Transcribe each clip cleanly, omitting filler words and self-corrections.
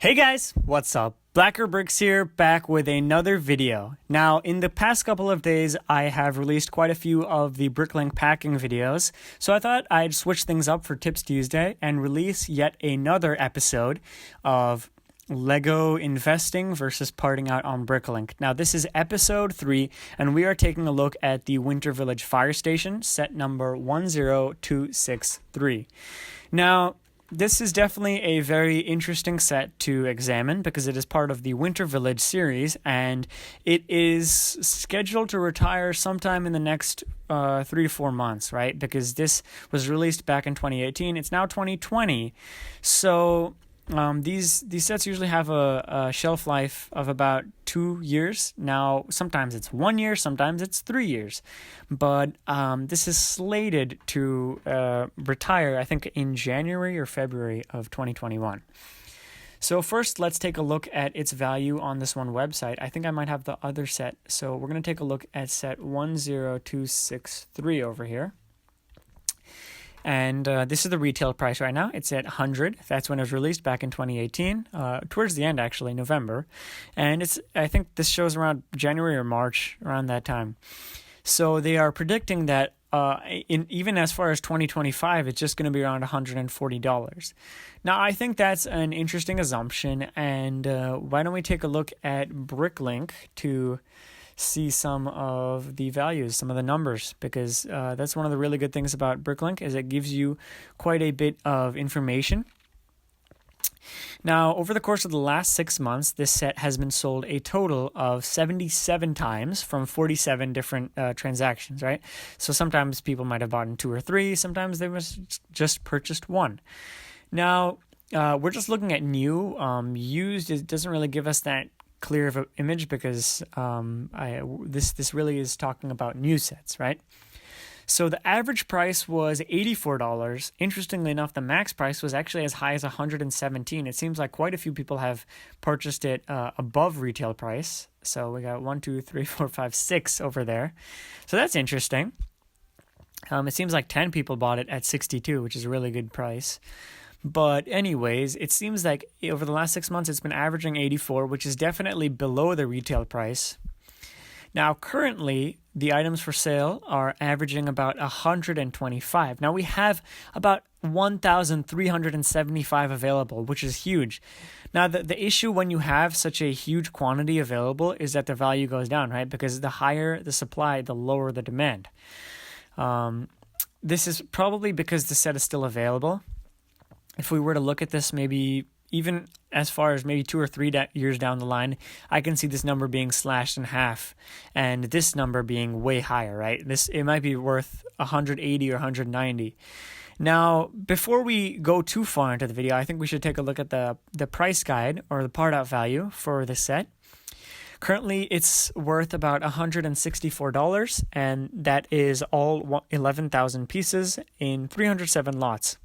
Hey guys, what's up? Blacker Bricks here, back with another video. Now, in the past couple of days, I have released quite a few of the Bricklink packing videos, so I thought I'd switch things up for Tips Tuesday and release yet another episode of Lego investing versus parting out on Bricklink. Now, this is episode 3, and we are taking a look at the Winter Village Fire Station, set number 10263. Now, this is definitely a very interesting set to examine because it is part of the Winter Village series, and it is scheduled to retire sometime in the next 3 to 4 months, right? Because this was released back in 2018. It's now 2020. So these sets usually have a shelf life of about 2 years. Now, sometimes it's 1 year, sometimes it's 3 years. But this is slated to retire, I think, in January or February of 2021. So first, let's take a look at its value on this one website. I think I might have the other set. So we're going to take a look at set 10263 over here. And this is the retail price right now. It's at 100. That's when it was released back in 2018, towards the end, actually, November. And I think this shows around January or March, around that time. So they are predicting that even as far as 2025, it's just going to be around $140. Now, I think that's an interesting assumption. And why don't we take a look at Bricklink to see some of the values, some of the numbers, because that's one of the really good things about Bricklink is it gives you quite a bit of information. Now, over the course of the last 6 months, this set has been sold a total of 77 times from 47 different transactions, right? So sometimes people might have bought in 2 or 3, sometimes they must just purchased 1. Now, we're just looking at new. Used, it doesn't really give us that clear of an image because this really is talking about new sets, right? So the average price was $84. Interestingly enough, the max price was actually as high as $117. It seems like quite a few people have purchased it above retail price. So we got 1, 2, 3, 4, 5, 6 over there. So that's interesting. It seems like 10 people bought it at $62, which is a really good price. But anyways, it seems like over the last 6 months, it's been averaging 84, which is definitely below the retail price. Now, currently, the items for sale are averaging about 125. Now, we have about 1,375 available, which is huge. Now, the issue when you have such a huge quantity available is that the value goes down, right? Because the higher the supply, the lower the demand. This is probably because the set is still available. If we were to look at this maybe even as far as maybe 2 or 3 years down the line, I can see this number being slashed in half and this number being way higher, right? It might be worth 180 or 190. Now, before we go too far into the video, I think we should take a look at the price guide or the part out value for the set. Currently, it's worth about $164, and that is all 11,000 pieces in 307 lots.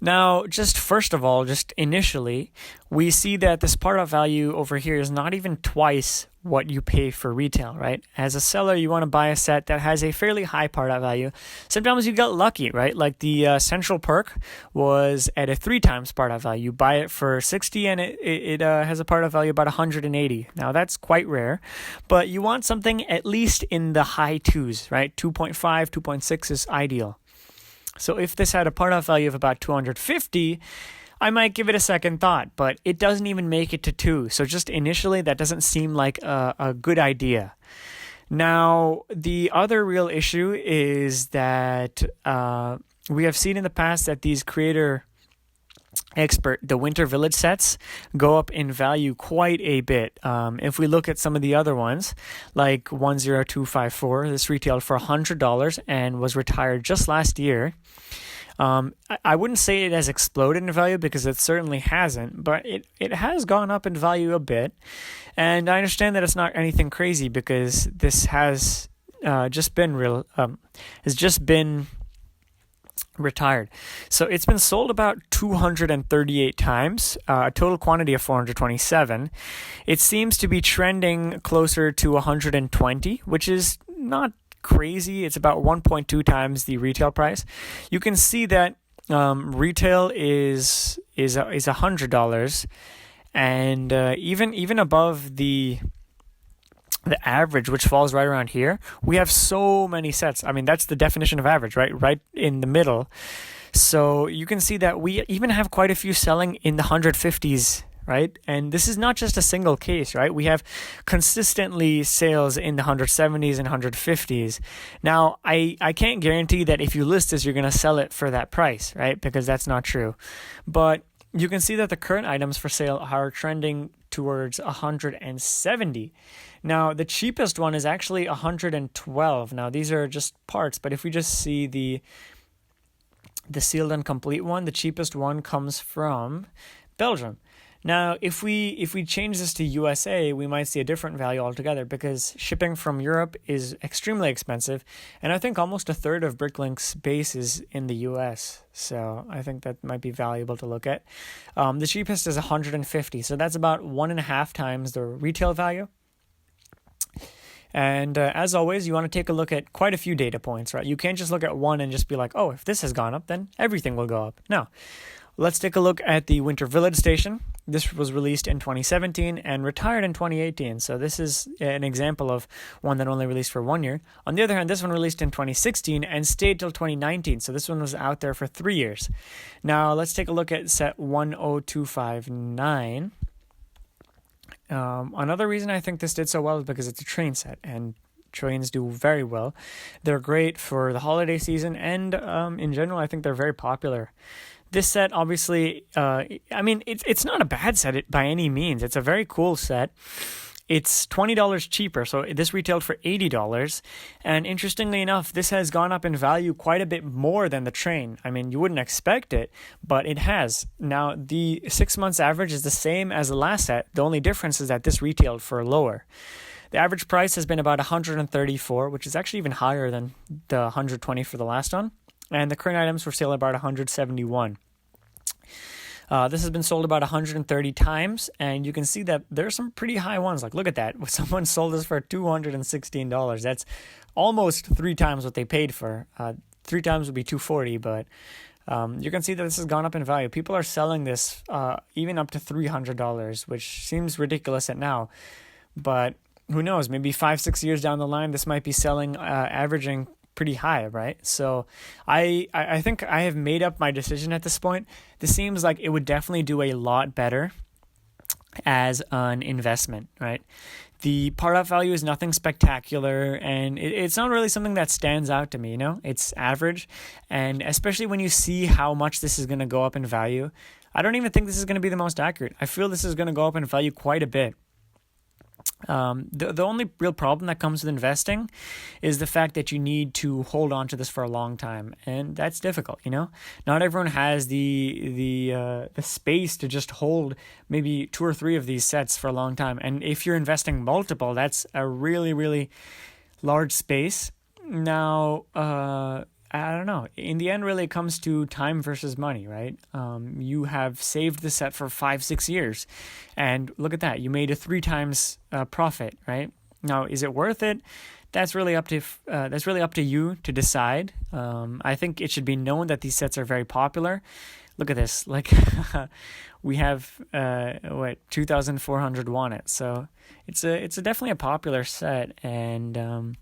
Now, first of all, initially, we see that this part out value over here is not even twice what you pay for retail, right? As a seller, you want to buy a set that has a fairly high part out value. Sometimes you got lucky, right? Like the Central Perk was at a 3 times part out value. You buy it for 60 and it has a part out value about 180. Now, that's quite rare, but you want something at least in the high 2s, right? 2.5, 2.6 is ideal. So if this had a part out value of about 250, I might give it a second thought, but it doesn't even make it to 2. So just initially, that doesn't seem like a good idea. Now, the other real issue is that we have seen in the past that these creator the Winter Village sets go up in value quite a bit. If we look at some of the other ones, like 10254, this retailed for $100 and was retired just last year. I wouldn't say it has exploded in value because it certainly hasn't, but it has gone up in value a bit. And I understand that it's not anything crazy because this has just been retired. So it's been sold about 238 times, a total quantity of 427. It seems to be trending closer to 120, which is not crazy. It's about 1.2 times the retail price. You can see that retail is $100, and even above the average, which falls right around here, we have so many sets. I mean, that's the definition of average, right in the middle. So you can see that we even have quite a few selling in the 150s, right? And this is not just a single case, right? We have consistently sales in the 170s and 150s. Now, I can't guarantee that if you list this, you're going to sell it for that price, right? Because that's not true. But you can see that the current items for sale are trending towards 170. Now, the cheapest one is actually 112. Now, these are just parts, but if we just see the sealed and complete one, the cheapest one comes from Belgium. Now, if we change this to USA, we might see a different value altogether, because shipping from Europe is extremely expensive, and I think almost a third of Bricklink's base is in the US. So I think that might be valuable to look at. The cheapest is 150, so that's about 1.5 times the retail value. And as always, you want to take a look at quite a few data points, right? You can't just look at one and just be like, oh, if this has gone up, then everything will go up. No. Let's take a look at the Winter Village station. This was released in 2017 and retired in 2018. So this is an example of one that only released for 1 year. On the other hand, this one released in 2016 and stayed till 2019. So this one was out there for 3 years. Now let's take a look at set 10259. Another reason I think this did so well is because it's a train set, and trains do very well. They're great for the holiday season, and in general, I think they're very popular. This set, obviously, I mean, it's not a bad set by any means. It's a very cool set. It's $20 cheaper, so this retailed for $80. And interestingly enough, this has gone up in value quite a bit more than the train. I mean, you wouldn't expect it, but it has. Now, the 6 months average is the same as the last set. The only difference is that this retailed for lower. The average price has been about $134, which is actually even higher than the $120 for the last one. And the current items for sale are about $171. This has been sold about 130 times, and you can see that there's some pretty high ones. Like, look at that. Someone sold this for $216. That's almost 3 times what they paid for. 3 times would be $240, but you can see that this has gone up in value. People are selling this even up to $300, which seems ridiculous at now. But who knows? Maybe 5-6 years down the line, this might be selling, averaging pretty high, right? So I think I have made up my decision at this point. This seems like it would definitely do a lot better as an investment, right? The part out value is nothing spectacular, and it's not really something that stands out to me, you know? It's average, and especially when you see how much this is going to go up in value, I don't even think this is going to be the most accurate. I feel this is going to go up in value quite a bit. The only real problem that comes with investing is the fact that you need to hold on to this for a long time, and that's difficult. You know, not everyone has the space to just hold maybe 2 or 3 of these sets for a long time. And if you're investing multiple, that's a really, really large space. Now, I don't know. In the end, really, it comes to time versus money, right? You have saved the set for 5-6 years, and look at that. You made a 3 times profit, right? Now, is it worth it? That's really up to you to decide. I think it should be known that these sets are very popular. Look at this. Like, we have 2,400 won it. So it's definitely a popular set, and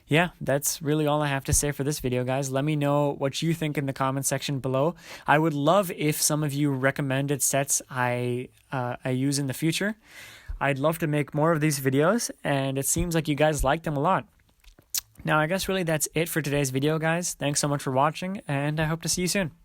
yeah, that's really all I have to say for this video, guys. Let me know what you think in the comment section below. I would love if some of you recommended sets I use in the future. I'd love to make more of these videos, and it seems like you guys like them a lot. Now, I guess really that's it for today's video, guys. Thanks so much for watching, and I hope to see you soon.